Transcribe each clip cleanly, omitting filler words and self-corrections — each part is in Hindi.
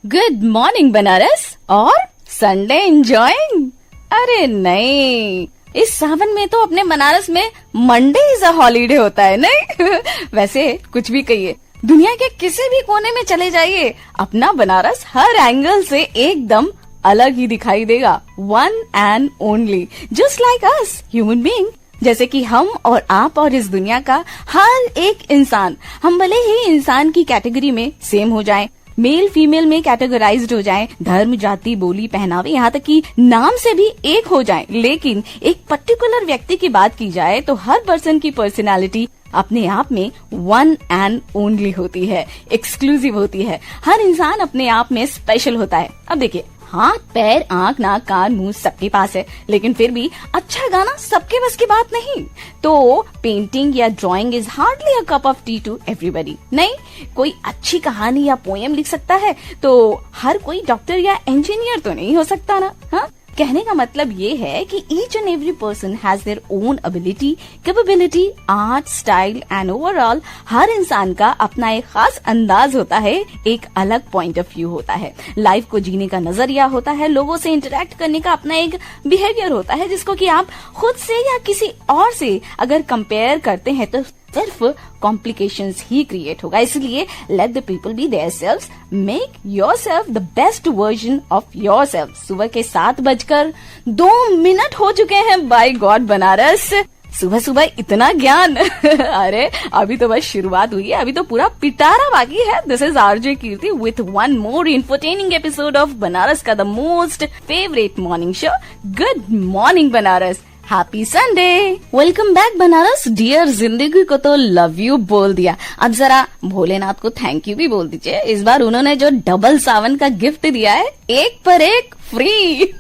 गुड मॉर्निंग बनारस और संडे एंजॉयिंग। अरे नहीं, इस सावन में तो अपने बनारस में मंडे इज अ हॉलीडे होता है नहीं। वैसे कुछ भी कहिए, दुनिया के किसी भी कोने में चले जाइए, अपना बनारस हर एंगल से एकदम अलग ही दिखाई देगा। One and only, just like us human being. जैसे कि हम और आप और इस दुनिया का हर एक इंसान, हम भले ही इंसान की कैटेगरी में सेम हो जाएं, मेल फीमेल में कैटेगराइज्ड हो जाएं, धर्म जाति बोली पहनावे यहाँ तक कि नाम से भी एक हो जाएं, लेकिन एक पर्टिकुलर व्यक्ति की बात की जाए तो हर पर्सन की पर्सनालिटी अपने आप में वन एंड ओनली होती है, एक्सक्लूसिव होती है। हर इंसान अपने आप में स्पेशल होता है। अब देखिए, हाथ पैर आंख नाक कान मुंह सबके पास है, लेकिन फिर भी अच्छा गाना सबके बस की बात नहीं। तो पेंटिंग या drawing is hardly a cup of tea to everybody. नहीं, कोई अच्छी कहानी या पोएम लिख सकता है तो हर कोई डॉक्टर या इंजीनियर तो नहीं हो सकता ना। हाँ, कहने का मतलब ये है कि each and every person has their own ability, capability, art, style and overall हर इंसान का अपना एक खास अंदाज होता है, एक अलग पॉइंट ऑफ व्यू होता है, लाइफ को जीने का नजरिया होता है, लोगों से इंटरेक्ट करने का अपना एक बिहेवियर होता है, जिसको कि आप खुद से या किसी और से अगर कंपेयर करते हैं तो सिर्फ कॉम्प्लिकेशंस ही क्रिएट होगा। इसलिए let the people be themselves, make yourself the best version of yourself. सुबह के 7:02 हो चुके हैं। बाय गॉड बनारस, सुबह सुबह इतना ज्ञान। अरे अभी तो बस शुरुआत हुई है, अभी तो पूरा पिटारा बाकी है। This is RJ Kirti with one more entertaining episode of Banaras का the most favourite morning show, good morning Banaras. Happy Sunday, welcome back Banaras. Dear Zindagi को तो लव यू बोल दिया, अब जरा भोलेनाथ को थैंक यू भी बोल दीजिए। इस बार उन्होंने जो डबल सावन का गिफ्ट दिया है, एक पर एक फ्री।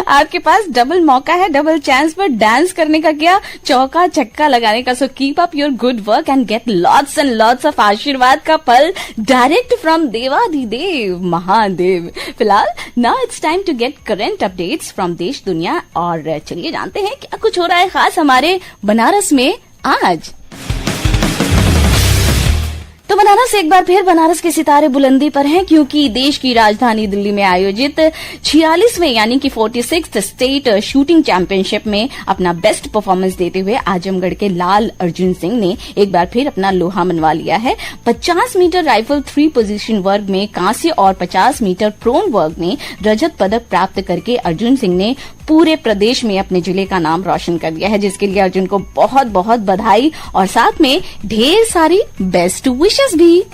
आपके पास डबल मौका है, डबल चांस पर डांस करने का, क्या चौका छक्का लगाने का। So keep up your good work and get lots and lots of आशीर्वाद का फल डायरेक्ट फ्रॉम देवाधिदेव महादेव। फिलहाल now it's time to get current updates from देश दुनिया, और चलिए जानते हैं क्या कुछ हो रहा है खास हमारे बनारस में आज। तो बनारस एक बार फिर बनारस के सितारे बुलंदी पर हैं, क्योंकि देश की राजधानी दिल्ली में आयोजित 46वें यानी कि 46th स्टेट शूटिंग चैंपियनशिप में अपना बेस्ट परफॉर्मेंस देते हुए आजमगढ़ के लाल अर्जुन सिंह ने एक बार फिर अपना लोहा मनवा लिया है। 50 मीटर राइफल 3 पोजीशन वर्ग में कांस्य और 50 मीटर प्रोन वर्ग में रजत पदक प्राप्त करके अर्जुन सिंह ने पूरे प्रदेश में अपने जिले का नाम रोशन कर दिया है, जिसके लिए अर्जुन को बहुत बहुत बधाई और साथ में ढेर सारी बेस्ट विशेस भी।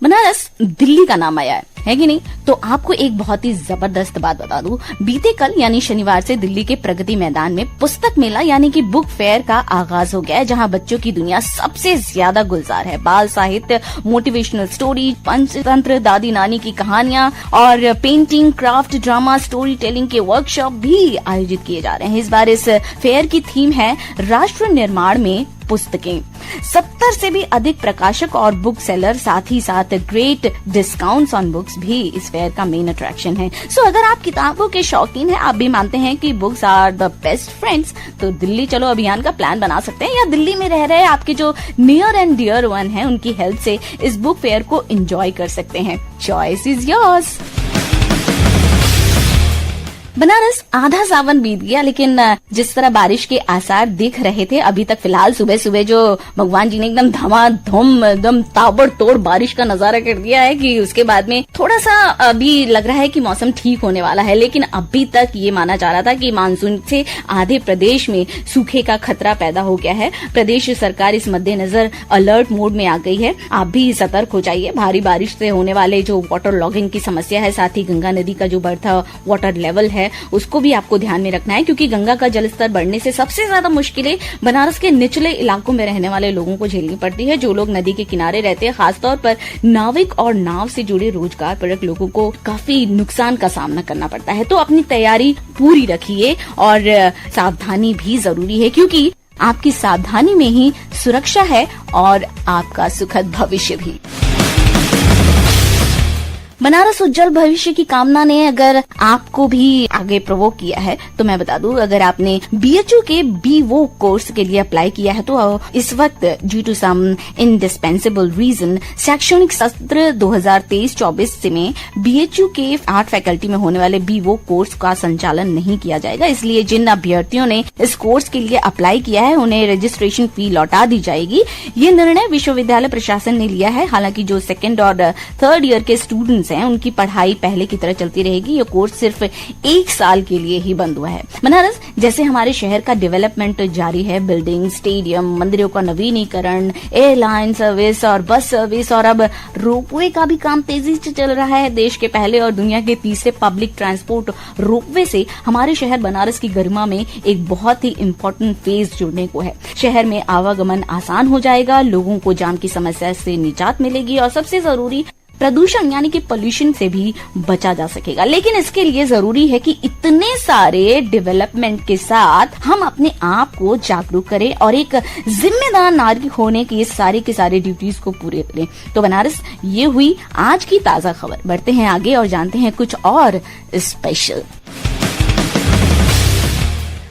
बनारस दिल्ली का नाम आया है कि नहीं? तो आपको एक बहुत ही जबरदस्त बात बता दूं, बीते कल यानी शनिवार से दिल्ली के प्रगति मैदान में पुस्तक मेला यानी कि बुक फेयर का आगाज हो गया है, जहां बच्चों की दुनिया सबसे ज्यादा गुलजार है। बाल साहित्य, मोटिवेशनल स्टोरी, पंचतंत्र, दादी नानी की कहानियां और painting, craft, drama, story telling के वर्कशॉप भी आयोजित किए जा रहे हैं। इस बार इस फेयर की थीम है राष्ट्र निर्माण में पुस्तकें। 70 से भी अधिक प्रकाशक और बुक सेलर, साथ ही साथ ग्रेट डिस्काउंट्स ऑन बुक्स भी इस फेयर का मेन अट्रैक्शन है। सो अगर आप किताबों के शौकीन हैं, आप भी मानते हैं कि books are the best friends, तो दिल्ली चलो अभियान का प्लान बना सकते हैं, या दिल्ली में रह रहे आपके जो नियर एंड डियर वन है उनकी हेल्प से इस बुक फेयर को एंजॉय कर सकते हैं। Choice is yours. बनारस आधा सावन बीत गया, लेकिन जिस तरह बारिश के आसार दिख रहे थे अभी तक, फिलहाल सुबह सुबह जो भगवान जी ने एकदम धमाधम एकदम ताबड़तोड़ बारिश का नजारा कर दिया है कि उसके बाद में थोड़ा सा अभी लग रहा है कि मौसम ठीक होने वाला है। लेकिन अभी तक ये माना जा रहा था कि मानसून से आधे प्रदेश में सूखे का खतरा पैदा हो गया है। प्रदेश सरकार इस मद्देनजर अलर्ट मोड में आ गई है। आप भी सतर्क हो जाइए। भारी बारिश से होने वाले जो वाटर लॉगिंग की समस्या है, साथ ही गंगा नदी का जो बढ़ता वाटर लेवल है उसको भी आपको ध्यान में रखना है, क्योंकि गंगा का जलस्तर बढ़ने से सबसे ज्यादा मुश्किलें बनारस के निचले इलाकों में रहने वाले लोगों को झेलनी पड़ती है। जो लोग नदी के किनारे रहते हैं, खासतौर पर नाविक और नाव से जुड़े रोजगार परक लोगों को काफी नुकसान का सामना करना पड़ता है। तो अपनी तैयारी पूरी रखिए और सावधानी भी जरूरी है, क्योंकि आपकी सावधानी में ही सुरक्षा है और आपका सुखद भविष्य भी। बनारस उज्जवल भविष्य की कामना ने अगर आपको भी आगे प्रोवोक किया है तो मैं बता दूं, अगर आपने BHU के BVO कोर्स के लिए अप्लाई किया है तो इस वक्त due to some indispensable reason शैक्षणिक सत्र 2023-24 में BHU के आर्ट फैकल्टी में होने वाले BVO कोर्स का संचालन नहीं किया जाएगा। इसलिए जिन अभ्यर्थियों ने इस कोर्स के लिए अप्लाई किया है उन्हें रजिस्ट्रेशन फी लौटा दी जाएगी। ये निर्णय विश्वविद्यालय प्रशासन ने लिया है। हालांकि जो सेकेंड और थर्ड ईयर के स्टूडेंट्स हैं उनकी पढ़ाई पहले की तरह चलती रहेगी। ये कोर्स सिर्फ 1 साल के लिए ही बंद हुआ है। बनारस जैसे हमारे शहर का डेवलपमेंट जारी है, बिल्डिंग, स्टेडियम, मंदिरों का नवीनीकरण, एयरलाइन सर्विस और बस सर्विस और अब रोपवे का भी काम तेजी से चल रहा है। देश के पहले और दुनिया के तीसरे पब्लिक ट्रांसपोर्ट रोपवे से हमारे शहर बनारस की गरिमा में एक बहुत ही इम्पोर्टेंट फेज जुड़ने को है। शहर में आवागमन आसान हो जाएगा, लोगों को जाम की समस्या से निजात मिलेगी और सबसे जरूरी प्रदूषण यानी कि पोल्यूशन से भी बचा जा सकेगा। लेकिन इसके लिए जरूरी है कि इतने सारे डेवलपमेंट के साथ हम अपने आप को जागरूक करें और एक जिम्मेदार नागरिक होने के सारे के सारे ड्यूटीज को पूरे करें। तो बनारस ये हुई आज की ताजा खबर। बढ़ते हैं आगे और जानते हैं कुछ और स्पेशल।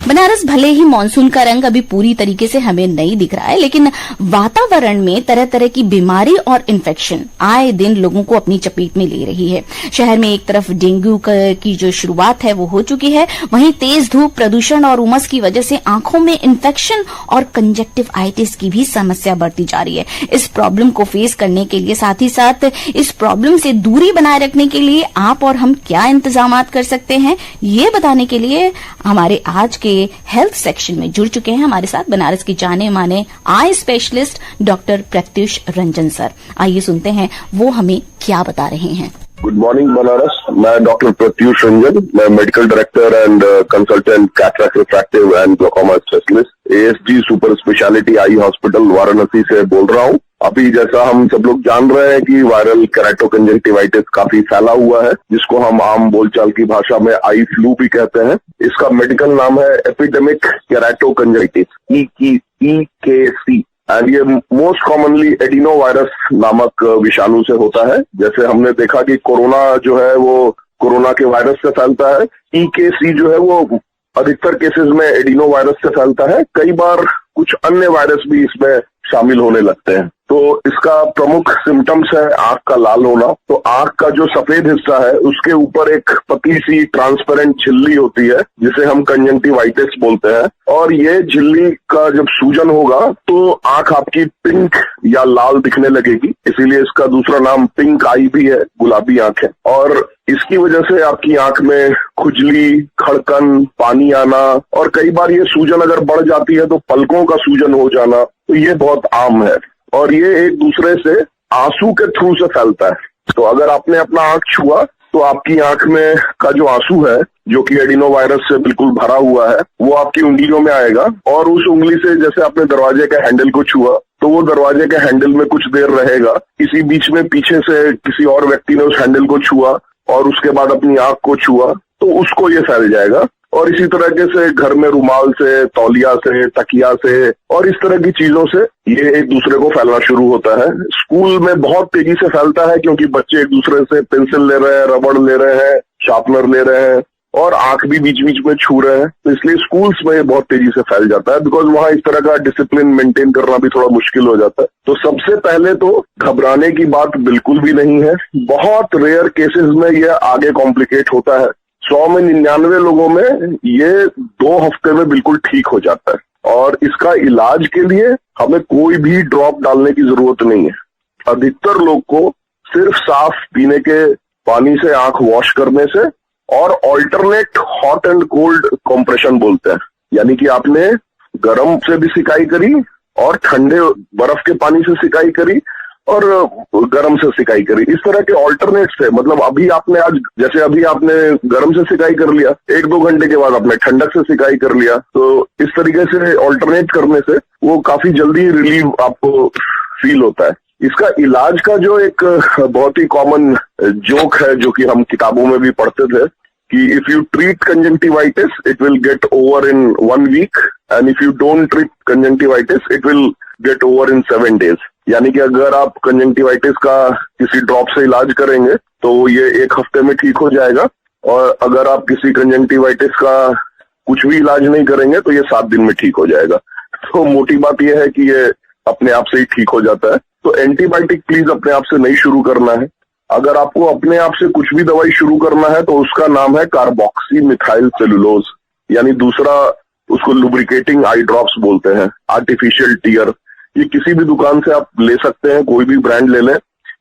बनारस भले ही मानसून का रंग अभी पूरी तरीके से हमें नहीं दिख रहा है, लेकिन वातावरण में तरह तरह की बीमारी और इन्फेक्शन आए दिन लोगों को अपनी चपेट में ले रही है। शहर में एक तरफ डेंगू की जो शुरुआत है वो हो चुकी है, वहीं तेज धूप, प्रदूषण और उमस की वजह से आंखों में इन्फेक्शन और कंजक्टिवाइटिस की भी समस्या बढ़ती जा रही है। इस प्रॉब्लम को फेस करने के लिए, साथ ही साथ इस प्रॉब्लम से दूरी बनाए रखने के लिए आप और हम क्या इंतजाम कर सकते हैं, ये बताने के लिए हमारे आज के हेल्थ सेक्शन में जुड़ चुके हैं हमारे साथ बनारस के जाने माने eye specialist doctor Pratyush Ranjan sir. आइए सुनते हैं वो हमें क्या बता रहे हैं। गुड मॉर्निंग बनारस, मैं डॉक्टर प्रत्युष रंजन, मैं medical director and consultant cataract refractive and glaucoma specialist ASG super speciality eye hospital Varanasi से बोल रहा हूँ। अभी जैसा हम सब लोग जान रहे हैं कि वायरल केराटोकंजक्टिवाइटिस काफी फैला हुआ है, जिसको हम आम बोलचाल की भाषा में आई फ्लू भी कहते हैं। इसका मेडिकल नाम है एपिडेमिक केराटोकंजक्टिवाइटिस EKC एंड ये मोस्ट कॉमनली एडिनोवायरस नामक विषाणु से होता है। जैसे हमने देखा कि कोरोना जो है वो कोरोना के वायरस से फैलता है, EKC जो है वो अधिकतर केसेस में एडिनोवायरस से फैलता है। कई बार कुछ अन्य वायरस भी इसमें शामिल होने लगते हैं। तो इसका प्रमुख सिम्टम्स है आंख का लाल होना। तो आंख का जो सफेद हिस्सा है उसके ऊपर एक पतली सी ट्रांसपेरेंट झिल्ली होती है जिसे हम कंजक्टिवाइटिस बोलते हैं, और ये झिल्ली का जब सूजन होगा तो आंख आपकी पिंक या लाल दिखने लगेगी। इसीलिए इसका दूसरा नाम पिंक आई भी है, गुलाबी आंख है। और इसकी वजह से आपकी आंख में खुजली, खड़कन, पानी आना और कई बार ये सूजन अगर बढ़ जाती है तो पलकों का सूजन हो जाना, तो ये बहुत आम है। और ये एक दूसरे से आंसू के थ्रू से फैलता है। तो अगर आपने अपना आंख छुआ तो आपकी आंख में का जो आंसू है, जो कि एडिनोवायरस से बिल्कुल भरा हुआ है, वो आपकी उंगलियों में आएगा और उस उंगली से जैसे आपने दरवाजे के हैंडल को छुआ तो वो दरवाजे के हैंडल में कुछ देर रहेगा। इसी बीच में पीछे से किसी और व्यक्ति ने उस हैंडल को छुआ और उसके बाद अपनी आंख को छुआ तो उसको ये फैल जाएगा। और इसी तरह से घर में रुमाल से, तौलिया से, तकिया से और इस तरह की चीजों से ये एक दूसरे को फैलना शुरू होता है। स्कूल में बहुत तेजी से फैलता है क्योंकि बच्चे एक दूसरे से पेंसिल ले रहे हैं, रबड़ ले रहे हैं, शार्पनर ले रहे हैं और आंख भी बीच बीच में छू रहे हैं। तो इसलिए स्कूल्स में ये बहुत तेजी से फैल जाता है, बिकॉज वहां इस तरह का डिसिप्लिन मेंटेन करना भी थोड़ा मुश्किल हो जाता है। तो सबसे पहले तो घबराने की बात बिल्कुल भी नहीं है। बहुत रेयर केसेस में ये आगे कॉम्प्लिकेट होता है। 100 में 99 लोगों में ये 2 हफ्ते में बिल्कुल ठीक हो जाता है। और इसका इलाज के लिए हमें कोई भी ड्रॉप डालने की जरूरत नहीं है। अधिकतर लोग को सिर्फ साफ पीने के पानी से आंख वॉश करने से और alternate hot and cold compression बोलते हैं, यानी कि आपने गर्म से भी सिकाई करी और ठंडे बर्फ के पानी से सिकाई करी और गर्म से सिकाई करी। इस तरह के ऑल्टरनेट से, मतलब अभी आपने जैसे अभी आपने गर्म से सिकाई कर लिया, 1-2 घंटे के बाद आपने ठंडक से सिकाई कर लिया, तो इस तरीके से ऑल्टरनेट करने से वो काफी जल्दी रिलीव आपको फील होता है। इसका इलाज का जो एक बहुत ही कॉमन जोक है जो कि हम किताबों में भी पढ़ते थे कि if you treat conjunctivitis it will get over in 1 week and if you don't treat conjunctivitis it will get over in 7 days। यानी कि अगर आप कंजंक्टिवाइटिस का किसी ड्रॉप से इलाज करेंगे तो ये 1 हफ्ते में ठीक हो जाएगा, और अगर आप किसी कंजंक्टिवाइटिस का कुछ भी इलाज नहीं करेंगे तो ये 7 दिन में ठीक हो जाएगा। तो मोटी बात यह है कि ये अपने आप से ही ठीक हो जाता है। तो एंटीबायोटिक प्लीज अपने आप से नहीं शुरू करना है। अगर आपको अपने आप से कुछ भी दवाई शुरू करना है तो उसका नाम है कार्बोक्सी मिथाइल सेलुलोज, यानी दूसरा उसको लुब्रिकेटिंग आई ड्रॉप्स बोलते हैं, आर्टिफिशियल टीयर। ये किसी भी दुकान से आप ले सकते हैं, कोई भी ब्रांड ले लें।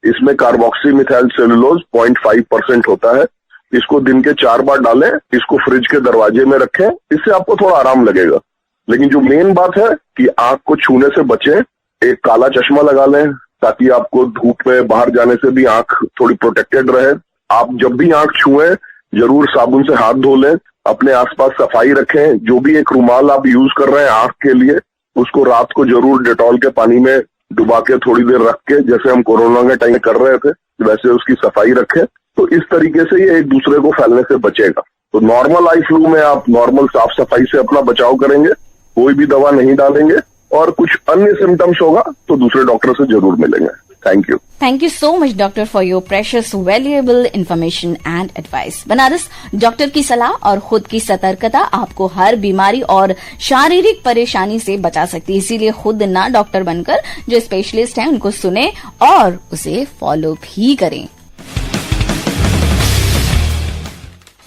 इसमें कार्बोक्सी मिथाइल सेलुलोज 0.5% होता है। इसको दिन के 4 बार डालें, इसको फ्रिज के दरवाजे में रखें, इससे आपको थोड़ा आराम लगेगा। लेकिन जो मेन बात है कि आंख को छूने से बचें, एक काला चश्मा लगा लें ताकि आपको धूप में बाहर जाने से भी आंख थोड़ी प्रोटेक्टेड रहे। आप जब भी आंख छुएं जरूर साबुन से हाथ धो लें, अपने आसपास सफाई रखें। जो भी एक रुमाल आप यूज कर रहे हैं आंख के लिए, उसको रात को जरूर डेटॉल के पानी में डुबा के थोड़ी देर रख के, जैसे हम कोरोना के टाइम कर रहे थे, वैसे उसकी सफाई रखें। तो इस तरीके से ये एक दूसरे को फैलने से बचेगा। तो नॉर्मल आई फ्लू में आप नॉर्मल साफ सफाई से अपना बचाव करेंगे, कोई भी दवा नहीं डालेंगे, और कुछ अन्य सिम्टम्स होगा तो दूसरे डॉक्टर से जरूर मिलेंगे। Thank you. Thank you so much, doctor, for your precious, valuable information and advice. Banaras doctor की सलाह और खुद की सतर्कता आपको हर बीमारी और शारीरिक परेशानी से बचा सकती है। इसीलिए खुद ना डॉक्टर बनकर जो स्पेशलिस्ट हैं उनको सुने और उसे फॉलो भी करें।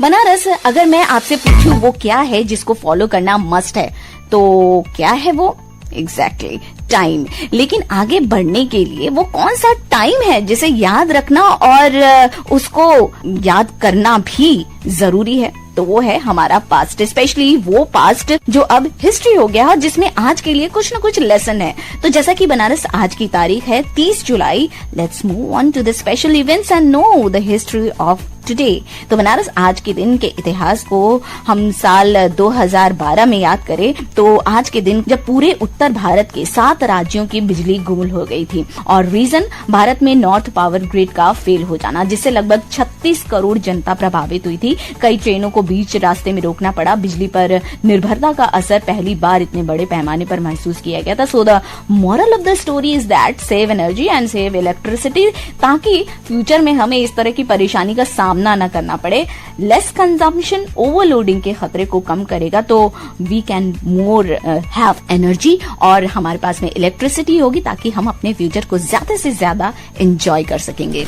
बनारस, अगर मैं आपसे पूछूं वो क्या है जिसको फॉलो करना मस्ट है, तो क्या है वो? Exactly time. लेकिन आगे बढ़ने के लिए वो कौन सा टाइम है जिसे याद रखना और उसको याद करना भी जरूरी है? तो वो है हमारा पास्ट, स्पेशली वो पास्ट जो अब हिस्ट्री हो गया और जिसमें आज के लिए कुछ न कुछ लेसन है। तो जैसा कि बनारस आज की तारीख है 30 जुलाई, let's move on to the special events and know the history of today. तो बनारस आज के दिन के इतिहास को हम साल 2012 में याद करें तो आज के दिन जब पूरे उत्तर भारत के 7 राज्यों की बिजली गुल हो गई थी, और रीजन भारत में नॉर्थ पावर ग्रिड का फेल हो जाना, जिससे लगभग 36 करोड़ जनता प्रभावित हुई थी। कई ट्रेनों को बीच रास्ते में रोकना पड़ा। बिजली पर निर्भरता का असर पहली बार इतने बड़े पैमाने पर महसूस किया गया था। So the moral of the story is that save energy and save electricity, ताकि फ्यूचर में हमें इस तरह की परेशानी का सामना न करना पड़े। लेस कंजम्पशन ओवरलोडिंग के खतरे को कम करेगा, तो we can more have energy और हमारे पास में इलेक्ट्रिसिटी होगी, ताकि हम अपने फ्यूचर को ज्यादा से ज्यादा एंजॉय कर सकेंगे।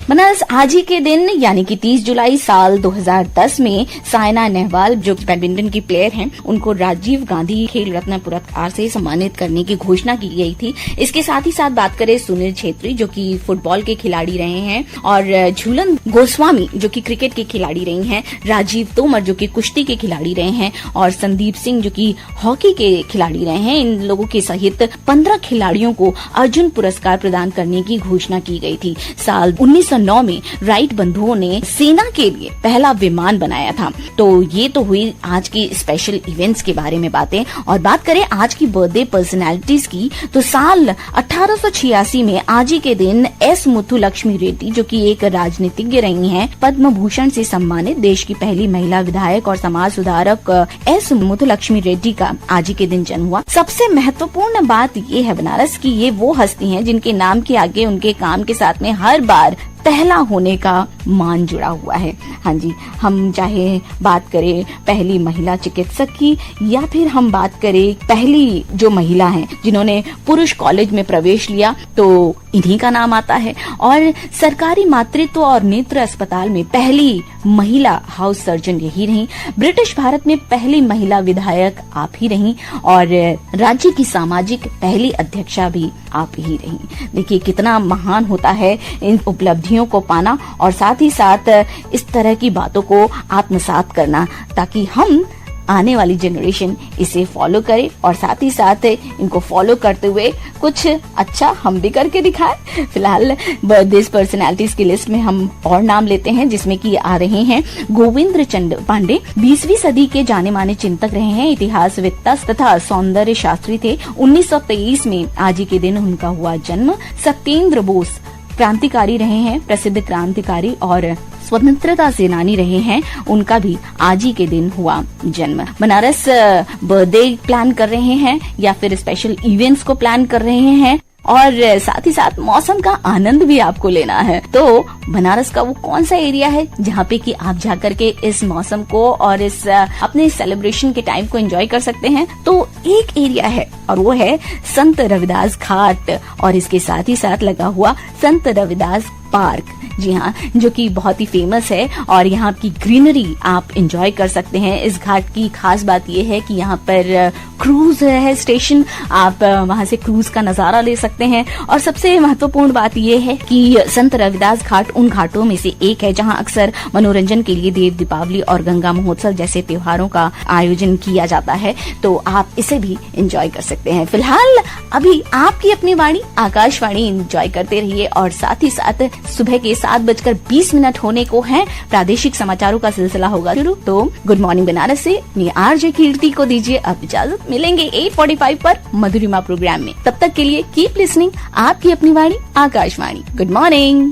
बनारस आज ही के दिन यानी कि 30 जुलाई साल 2010 में साइना नेहवाल जो बैडमिंटन की प्लेयर हैं, उनको राजीव गांधी खेल रत्न पुरस्कार से सम्मानित करने की घोषणा की गई थी। इसके साथ ही साथ बात करें सुनील छेत्री जो कि फुटबॉल के खिलाड़ी रहे हैं, और झूलन गोस्वामी जो कि क्रिकेट के खिलाड़ी रही हैं, राजीव तोमर जो कि कुश्ती के खिलाड़ी रहे हैं, और संदीप सिंह जो कि हॉकी के खिलाड़ी रहे हैं। इन लोगों के सहित 15 खिलाड़ियों को अर्जुन पुरस्कार प्रदान करने की घोषणा की गई थी। साल 1909 में राइट बंधुओं ने सेना के लिए पहला विमान बनाया था। तो ये तो हुई आज की स्पेशल इवेंट्स के बारे में बातें। और बात करें आज की बर्थडे पर्सनालिटीज की, तो साल 1886 में आज ही के दिन एस मुथुलक्ष्मी रेड्डी जो कि एक राजनीतिज्ञ रही हैं, पद्म भूषण से सम्मानित देश की पहली महिला विधायक और समाज सुधारक एस मुथुलक्ष्मी रेड्डी का आज ही के दिन जन्म हुआ। सबसे महत्वपूर्ण बात ये है बनारस की ये वो हस्ती हैं जिनके नाम के आगे उनके काम के साथ में हर बार पहला होने का मान जुड़ा हुआ है। हाँ जी, हम चाहे बात करें पहली महिला चिकित्सक की, या फिर हम बात करें पहली जो महिला हैं जिन्होंने पुरुष कॉलेज में प्रवेश लिया, तो इन्हीं का नाम आता है। और सरकारी मातृत्व और नेत्र अस्पताल में पहली महिला हाउस सर्जन यही रही। ब्रिटिश भारत में पहली महिला विधायक आप ही रही, और राज्य की सामाजिक पहली अध्यक्षा भी आप ही रही। देखिए कितना महान होता है इन उपलब्धियों को पाना, और साथ ही साथ इस तरह की बातों को आत्मसात करना, ताकि हम आने वाली जनरेशन इसे फॉलो करे, और साथ ही साथ इनको फॉलो करते हुए कुछ अच्छा हम भी करके दिखाएं। फिलहाल बर्थडे पर्सनालिटीज की लिस्ट में हम और नाम लेते हैं, जिसमें कि आ रहे हैं गोविंद्र चंद पांडे, 20वीं सदी के जाने माने चिंतक रहे हैं, इतिहासवेत्ता तथा सौंदर्य शास्त्री थे। 1923 में आज ही के दिन उनका हुआ जन्म। सत्येंद्र बोस क्रांतिकारी रहे हैं, प्रसिद्ध क्रांतिकारी और स्वतंत्रता सेनानी रहे हैं, उनका भी आज ही के दिन हुआ जन्म। बनारस बर्थडे प्लान कर रहे हैं या फिर स्पेशल इवेंट्स को प्लान कर रहे हैं और साथ ही साथ मौसम का आनंद भी आपको लेना है, तो बनारस का वो कौन सा एरिया है जहाँ पे कि आप जाकर के इस मौसम को और इस अपने सेलिब्रेशन के टाइम को एंजॉय कर सकते हैं। तो एक एरिया है और वो है संत रविदास घाट और इसके साथ ही साथ लगा हुआ संत रविदास पार्क, जी हाँ, जो कि बहुत ही फेमस है और यहाँ की ग्रीनरी आप एंजॉय कर सकते हैं। इस घाट की खास बात ये है कि यहाँ पर क्रूज है स्टेशन, आप वहाँ से क्रूज का नजारा ले सकते हैं। और सबसे महत्वपूर्ण बात ये है कि संत रविदास घाट उन घाटों में से एक है जहाँ अक्सर मनोरंजन के लिए देव दीपावली और गंगा महोत्सव जैसे त्योहारों का आयोजन किया जाता है, तो आप इसे भी एंजॉय कर सकते हैं। फिलहाल अभी आपकी अपनी वाणी आकाशवाणी एंजॉय करते रहिए और साथ ही साथ सुबह के 7:20 होने को है, प्रादेशिक समाचारों का सिलसिला होगा शुरू। तो गुड मॉर्निंग बनारस से मैं आरजे कीर्ति को दीजिए अब इजाजत। मिलेंगे 8:45 पर मधुरिमा प्रोग्राम में। तब तक के लिए कीप लिसनिंग, आपकी अपनी वाणी आकाशवाणी। Good morning.